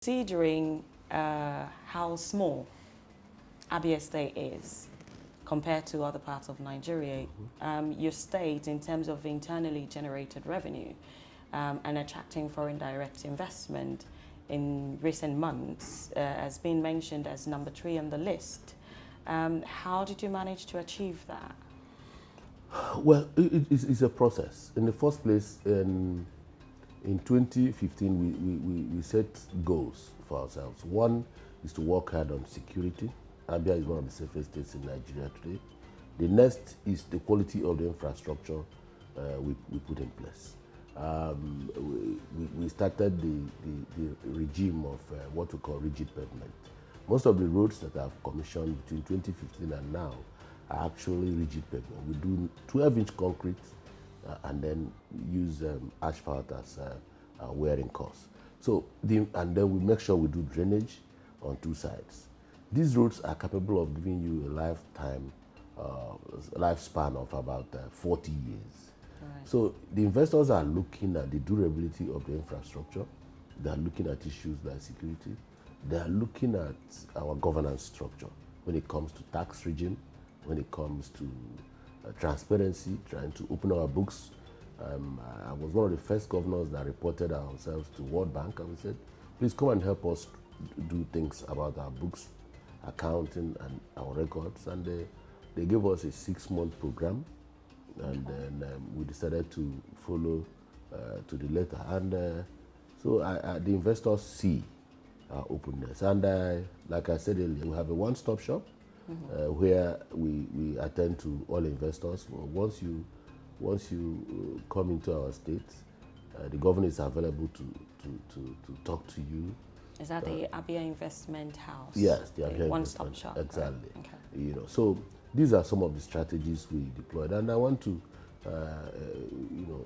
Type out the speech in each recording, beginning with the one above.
Considering how small Abia State is compared to other parts of Nigeria, your state, in terms of internally generated revenue and attracting foreign direct investment in recent months, has been mentioned as number 3 on the list. How did you manage to achieve that? Well, it's a process. In the first place, in 2015, we set goals for ourselves. One is to work hard on security. Abia is one of the safest states in Nigeria today. The next is the quality of the infrastructure we put in place. We started the regime of what we call rigid pavement. Most of the roads that I've commissioned between 2015 and now are actually rigid pavement. We do 12-inch concrete and then use asphalt as wearing course. So, and then we make sure we do drainage on 2 sides. These roads are capable of giving you a lifespan of about 40 years. Right. So the investors are looking at the durability of the infrastructure. They are looking at issues like security. They are looking at our governance structure when it comes to tax regime, when it comes to transparency, trying to open our books. I was one of the first governors that reported ourselves to World Bank, and we said, please come and help us do things about our books, accounting, and our records. And they gave us a 6-month program, and then we decided to follow to the letter. And so the investors see our openness. And like I said earlier, we have a one-stop shop where we attend to all investors. Well, once you come into our state, the governor is available to talk to you. Is that the Abia Investment House? Yes, the Abia one-stop shop. Exactly. Right. Okay. You know, so these are some of the strategies we deployed, and I want to,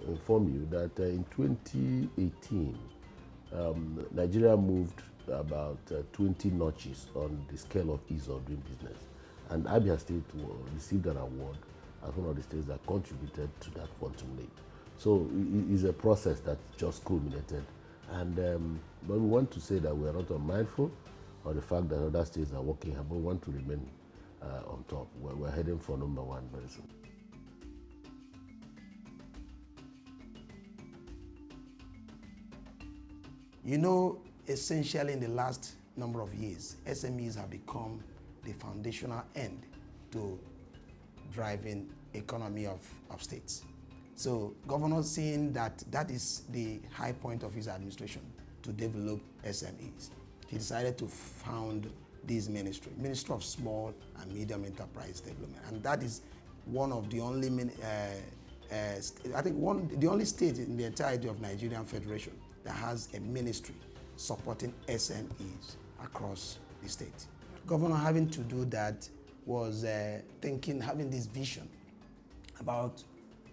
inform you that in 2018, Nigeria moved about 20 notches on the scale of ease of doing business, and Abia State received an award as one of the states that contributed to that quantum leap. So it's a process that just culminated. And but we want to say that we are not unmindful of the fact that other states are working hard, but we want to remain on top. We're heading for number 1 very soon. You know, essentially in the last number of years, SMEs have become the foundational end to driving economy of states. So governor, seeing that is the high point of his administration, to develop SMEs, he decided to found this Ministry of Small and Medium Enterprise Development. And that is one of the only, the only state in the entirety of Nigerian Federation that has a ministry supporting SMEs across the state. Governor having to do that was having this vision about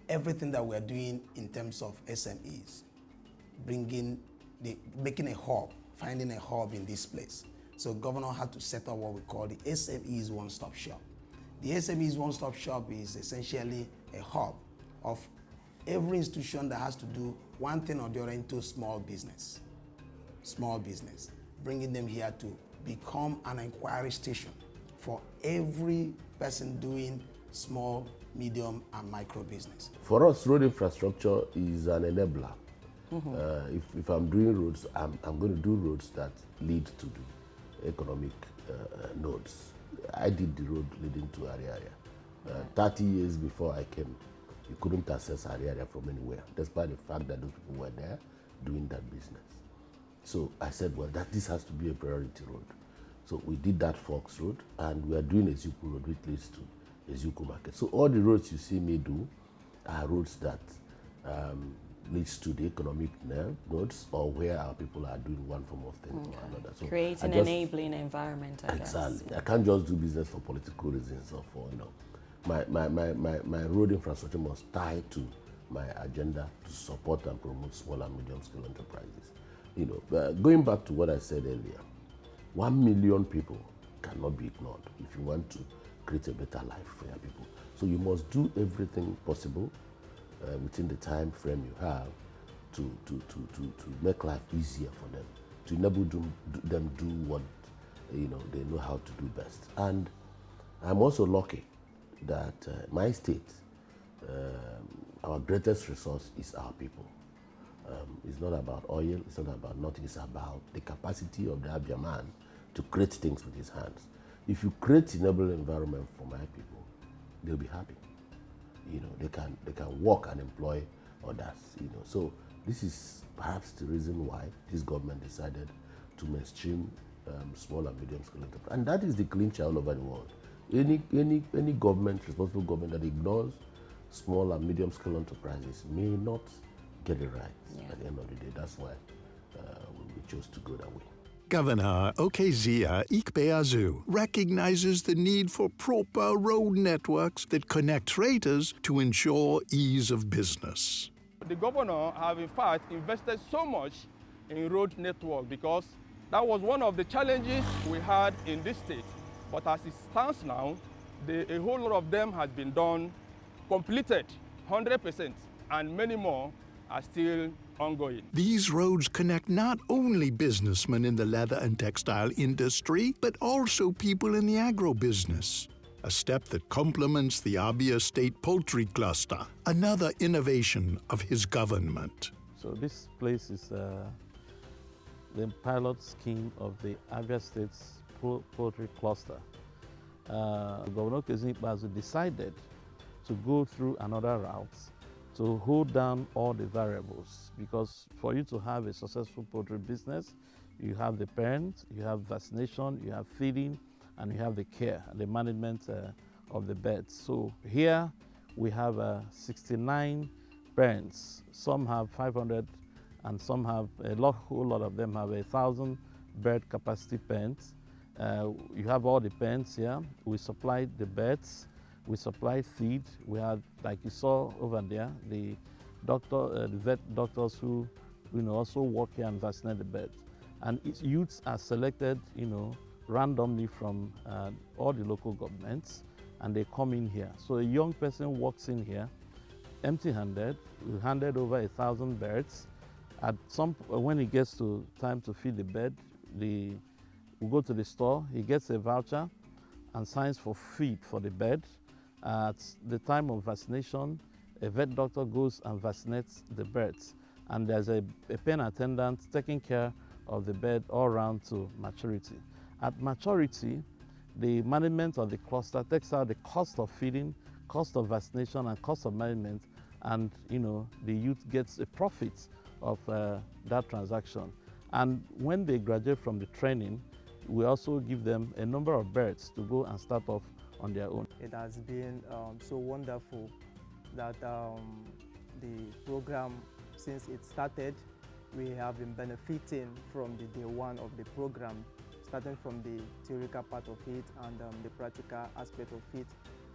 everything that we're doing in terms of SMEs, making a hub, finding a hub in this place. So governor had to set up what we call the SMEs one-stop shop. The SMEs one-stop shop is essentially a hub of every institution that has to do one thing or the other into small business, bringing them here to become an inquiry station for every person doing small, medium, and micro business. For us, road infrastructure is an enabler. If I'm doing roads, I'm going to do roads that lead to the economic nodes. I did the road leading to Ariaria. 30 years before I came, you couldn't access Ariaria from anywhere, despite the fact that those people were there doing that business. So I said, well, this has to be a priority road. So we did that Fox Road, and we are doing Ezuku Road, which leads to Ezuku Market. So all the roads you see me do are roads that leads to the economic nodes, or where our people are doing one form of thing or another. So creating an enabling environment, I guess. Exactly. I can't just do business for political reasons or for, my road infrastructure must tie to my agenda to support and promote small and medium scale enterprises. Going back to what I said earlier, 1 million people cannot be ignored if you want to create a better life for your people. So you must do everything possible within the time frame you have to make life easier for them. to enable them do what they know how to do best. And I'm also lucky that my state, our greatest resource is our people. It's not about oil, it's not about nothing, it's about the capacity of the Abia man to create things with his hands. If you create enabling environment for my people, they'll be happy. They can work and employ others. So this is perhaps the reason why this government decided to mainstream small and medium scale enterprise, and that is the clincher all over the world. Any government, responsible government that ignores small and medium scale enterprises may not get it right at the end of the day. That's why we chose to go that way. Governor Okezia Ikpeazu recognizes the need for proper road networks that connect traders to ensure ease of business. The governor have in fact invested so much in road network because that was one of the challenges we had in this state. But as it stands now, a whole lot of them has been done, completed 100%, and many more are still ongoing. These roads connect not only businessmen in the leather and textile industry, but also people in the agro-business, a step that complements the Abia State Poultry Cluster, another innovation of his government. So this place is the pilot scheme of the Abia State's Poultry Cluster. Governor Ikpeazu decided to go through another route to hold down all the variables, because for you to have a successful poultry business, you have the parent, you have vaccination, you have feeding, and you have the care and the management of the birds. So here we have 69 parents. Some have 500 and some have whole lot of them have 1,000 bird capacity pens. You have all the pens here. We supply the birds. We supply feed. We had, like you saw over there, the vet doctors who also work here and vaccinate the birds. And youths are selected, randomly from all the local governments, and they come in here. So a young person walks in here, empty-handed. We handed over 1,000 birds. When it gets to time to feed the bird, we go to the store. He gets a voucher and signs for feed for the bird. At the time of vaccination, a vet doctor goes and vaccinates the birds, and there's a pen attendant taking care of the bird all around to maturity. At maturity, the management of the cluster takes out the cost of feeding, cost of vaccination, and cost of management, and the youth gets a profit of that transaction. And when they graduate from the training, we also give them a number of birds to go and start off on their own. It has been so wonderful that the program, since it started, we have been benefiting from the day one of the program, starting from the theoretical part of it and the practical aspect of it.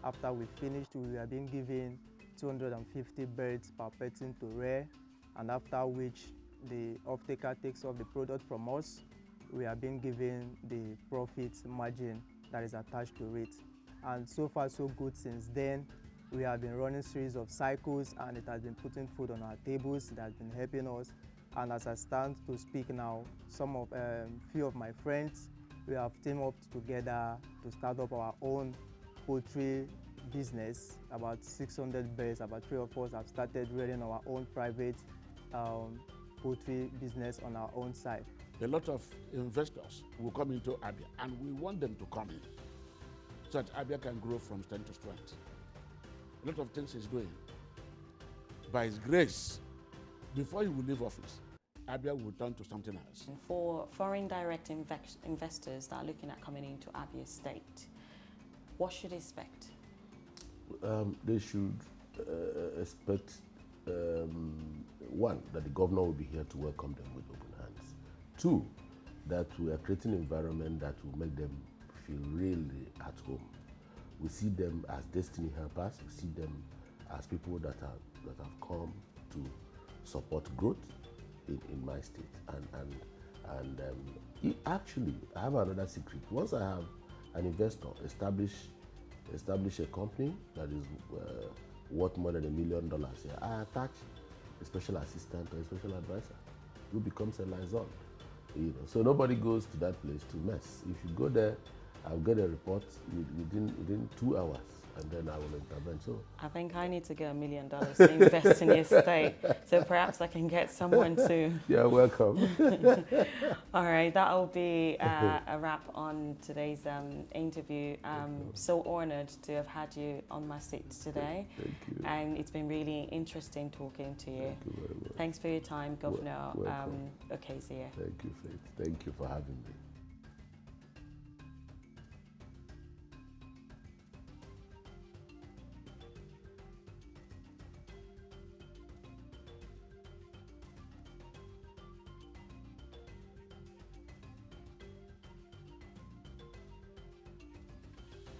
After we finished, we have been given 250 birds per person to rear, and after which the off-taker takes off the product from us, we have been given the profit margin that is attached to it. And so far so good since then. We have been running series of cycles, and it has been putting food on our tables. It has been helping us. And as I stand to speak now, few of my friends, we have teamed up together to start up our own poultry business. About 600 birds, about 3 of us have started running our own private poultry business on our own side. A lot of investors will come into Abia, and we want them to come in so that Abia can grow from strength to strength. A lot of things he's doing. By his grace, before he will leave office, Abia will turn to something else. For foreign direct investors that are looking at coming into Abia State, what should they expect? They should expect, one, that the governor will be here to welcome them with open hands. Two, that we are creating an environment that will make them feel really at home. We see them as destiny helpers. We see them as people that have come to support growth in my state. Actually, I have another secret. Once I have an investor establish a company that is worth more than $1 million here, I attach a special assistant or a special advisor who becomes a liaison. So nobody goes to that place to mess. If you go there, I'll get a report within 2 hours, and then I will intervene. So I think I need to get $1 million to invest in your estate. So perhaps I can get someone to. you're welcome. All right, that'll be a wrap on today's interview. I'm so honored to have had you on my seat today. Thank you. And it's been really interesting talking to you. Thank you very much. Thanks for your time, Governor Welcome. Okezie. Thank you, Faith. Thank you for having me.